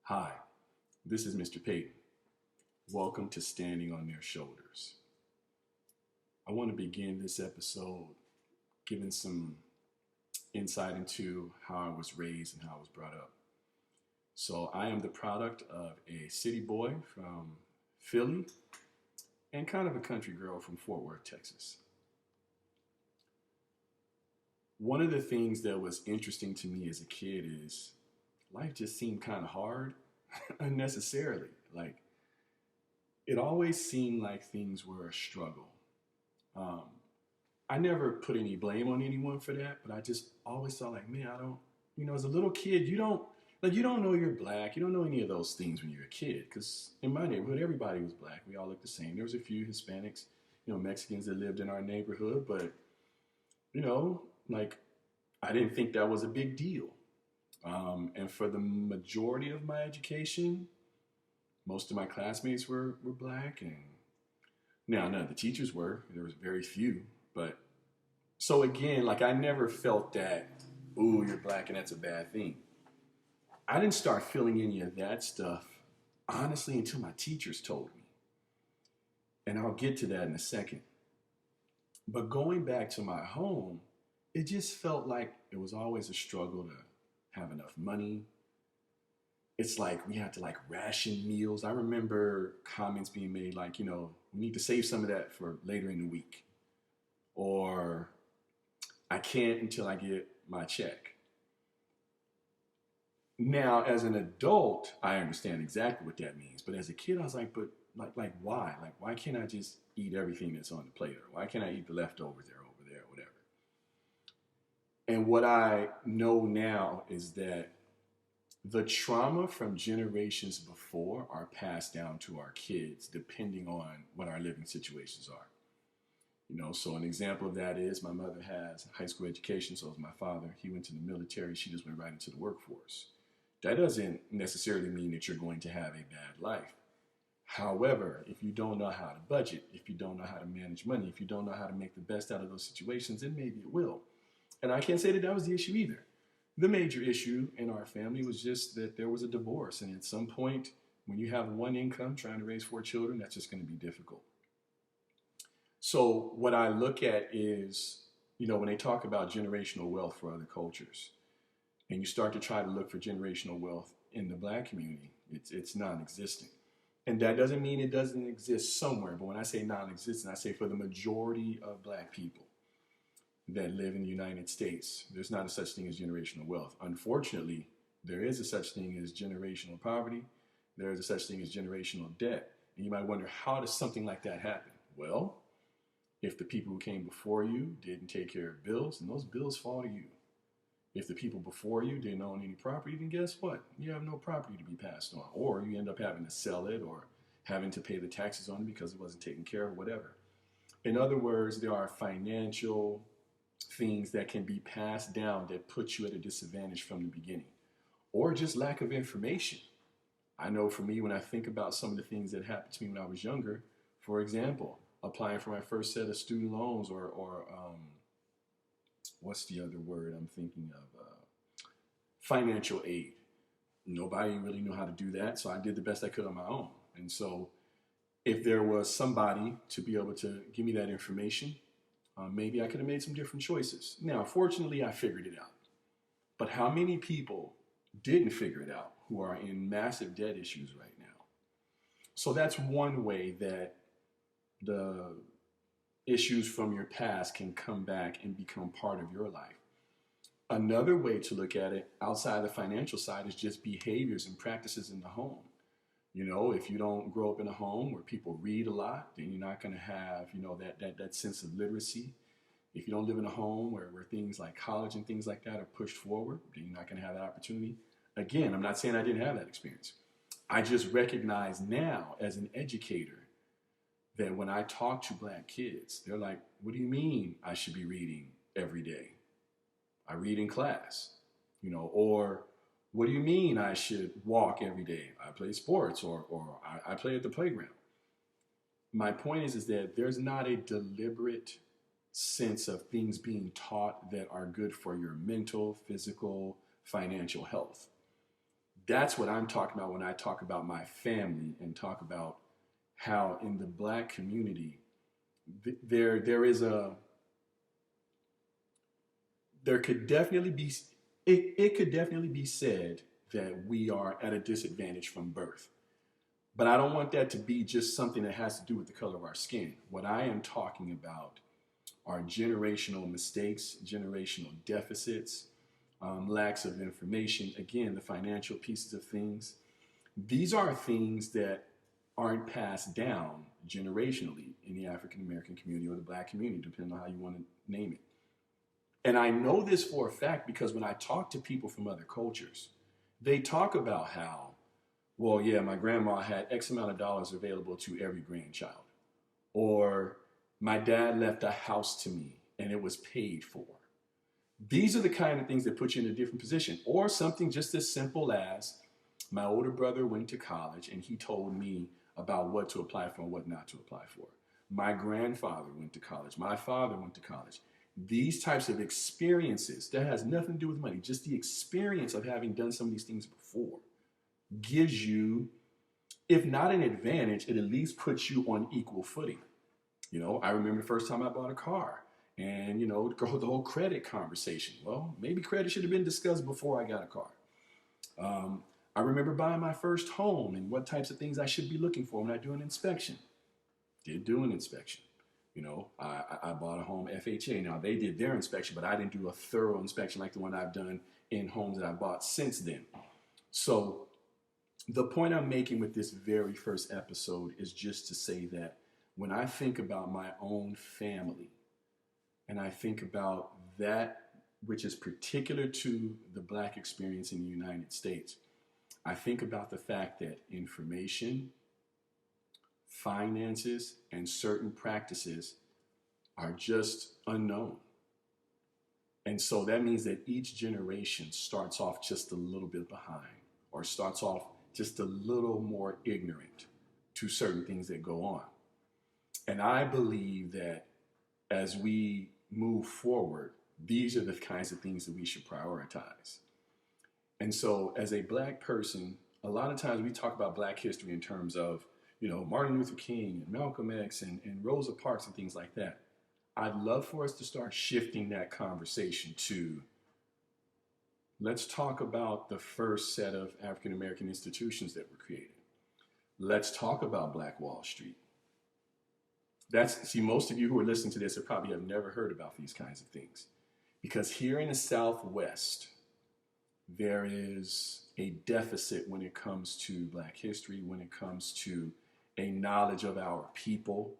Hi, this is Mr. Payton. Welcome to Standing on Their Shoulders. I want to begin this episode giving some insight into how I was raised and how I was brought up. So, I am the product of a city boy from Philly and kind of a country girl from Fort Worth, Texas. One of the things that was interesting to me as a kid is life just seemed kind of hard unnecessarily. Like, it always seemed like things were a struggle. Um, I never put any blame on anyone for that, but I just always thought, like, man, I don't, as a little kid, you don't know you're black. You don't know any of those things when you're a kid. Because in my neighborhood, everybody was black. We all looked the same. There was a few Hispanics, Mexicans that lived in our neighborhood, but, you know, like, I didn't think that was a big deal. And for the majority of my education, most of my classmates were black, and now none of the teachers were. There was very few, but so again, like I never felt that, ooh, you're black and that's a bad thing. I didn't start feeling any of that stuff, honestly, until my teachers told me. And I'll get to that in a second. But going back to my home, it just felt like it was always a struggle to have enough money. It's like we had to like ration meals. I remember comments being made like, we need to save some of that for later in the week. Or I can't until I get my check. Now, as an adult, I understand exactly what that means. But as a kid, I was like, but like why? Like, why can't I just eat everything that's on the plate? Or why can't I eat the leftovers there, over there, whatever? And what I know now is that the trauma from generations before are passed down to our kids depending on what our living situations are. So an example of that is my mother has high school education, so is my father. He went to the military, she just went right into the workforce. That doesn't necessarily mean that you're going to have a bad life. However, if you don't know how to budget, if you don't know how to manage money, if you don't know how to make the best out of those situations, then maybe it will. And I can't say that was the issue either. The major issue in our family was just that there was a divorce. And at some point, when you have one income trying to raise four children, that's just going to be difficult. So what I look at is, when they talk about generational wealth for other cultures, and you start to try to look for generational wealth in the black community, it's non-existent. And that doesn't mean it doesn't exist somewhere. But when I say non-existent, I say for the majority of black people that live in the United States, there's not a such thing as generational wealth. Unfortunately, there is a such thing as generational poverty. There is a such thing as generational debt. And you might wonder, how does something like that happen? Well, if the people who came before you didn't take care of bills, then those bills fall to you. If the people before you didn't own any property, then guess what? You have no property to be passed on. Or you end up having to sell it or having to pay the taxes on it because it wasn't taken care of, whatever. In other words, there are financial things that can be passed down that put you at a disadvantage from the beginning, or just lack of information. I know for me, when I think about some of the things that happened to me when I was younger, for example, applying for my first set of student loans or what's the other word I'm thinking of? Financial aid. Nobody really knew how to do that, so I did the best I could on my own. And so if there was somebody to be able to give me that information, maybe I could have made some different choices. Now, fortunately, I figured it out. But how many people didn't figure it out who are in massive debt issues right now? So that's one way that the issues from your past can come back and become part of your life. Another way to look at it outside the financial side is just behaviors and practices in the home. If you don't grow up in a home where people read a lot, then you're not going to have, that sense of literacy. If you don't live in a home where things like college and things like that are pushed forward, then you're not going to have that opportunity. Again, I'm not saying I didn't have that experience. I just recognize now as an educator that when I talk to black kids, they're like, what do you mean I should be reading every day? I read in class, or what do you mean I should walk every day? I play sports or I play at the playground. My point is that there's not a deliberate sense of things being taught that are good for your mental, physical, financial health. That's what I'm talking about when I talk about my family and talk about how in the black community, there is a, there could definitely be, it could definitely be said that we are at a disadvantage from birth. But I don't want that to be just something that has to do with the color of our skin. What I am talking about are generational mistakes, generational deficits, lacks of information, again, the financial pieces of things. These are things that aren't passed down generationally in the African American community or the black community, depending on how you want to name it. And I know this for a fact because when I talk to people from other cultures, they talk about how, well, yeah, my grandma had X amount of dollars available to every grandchild. Or my dad left a house to me and it was paid for. These are the kind of things that put you in a different position. Or something just as simple as my older brother went to college and he told me about what to apply for and what not to apply for. My grandfather went to college. My father went to college. These types of experiences, that has nothing to do with money, just the experience of having done some of these things before gives you, if not an advantage, it at least puts you on equal footing. You know, I remember the first time I bought a car and, you know, the whole credit conversation. Well, maybe credit should have been discussed before I got a car. I remember buying my first home and what types of things I should be looking for when I do an inspection. Did do an inspection. You know, I bought a home FHA. Now, they did their inspection, but I didn't do a thorough inspection like the one I've done in homes that I bought since then. So the point I'm making with this very first episode is just to say that when I think about my own family and I think about that which is particular to the black experience in the United States, I think about the fact that information, finances, and certain practices are just unknown. And so that means that each generation starts off just a little bit behind or starts off just a little more ignorant to certain things that go on. And I believe that as we move forward, these are the kinds of things that we should prioritize. And so as a black person, a lot of times we talk about black history in terms of, you know, Martin Luther King and Malcolm X and Rosa Parks and things like that. I'd love for us to start shifting that conversation to, let's talk about the first set of African American institutions that were created. Let's talk about Black Wall Street. See, most of you who are listening to this have probably have never heard about these kinds of things. Because here in the Southwest, there is a deficit when it comes to black history, when it comes to a knowledge of our people.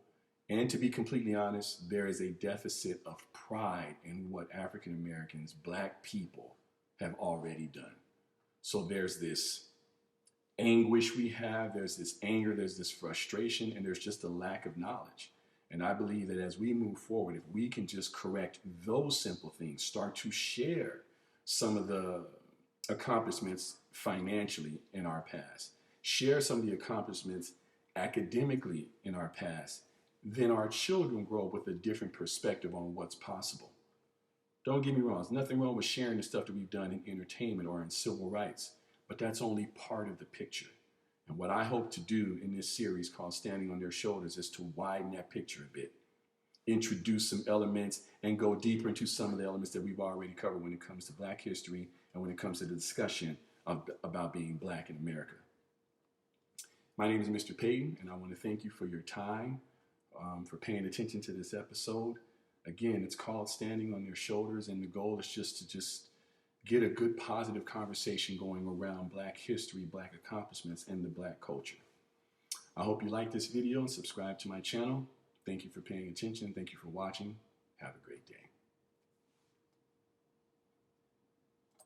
And to be completely honest, there is a deficit of pride in what African Americans, black people, have already done. So there's this anguish we have, there's this anger, there's this frustration, and there's just a lack of knowledge. And I believe that as we move forward, if we can just correct those simple things, start to share some of the accomplishments financially in our past, share some of the accomplishments academically in our past, then our children grow up with a different perspective on what's possible. Don't get me wrong, there's nothing wrong with sharing the stuff that we've done in entertainment or in civil rights, but that's only part of the picture. And what I hope to do in this series called Standing on Their Shoulders is to widen that picture a bit, introduce some elements, and go deeper into some of the elements that we've already covered when it comes to black history and when it comes to the discussion about being black in America. My name is Mr. Payton, and I want to thank you for your time, for paying attention to this episode. Again, it's called Standing on Their Shoulders, and the goal is just to get a good positive conversation going around black history, black accomplishments, and the black culture. I hope you like this video and subscribe to my channel. Thank you for paying attention. Thank you for watching. Have a great day.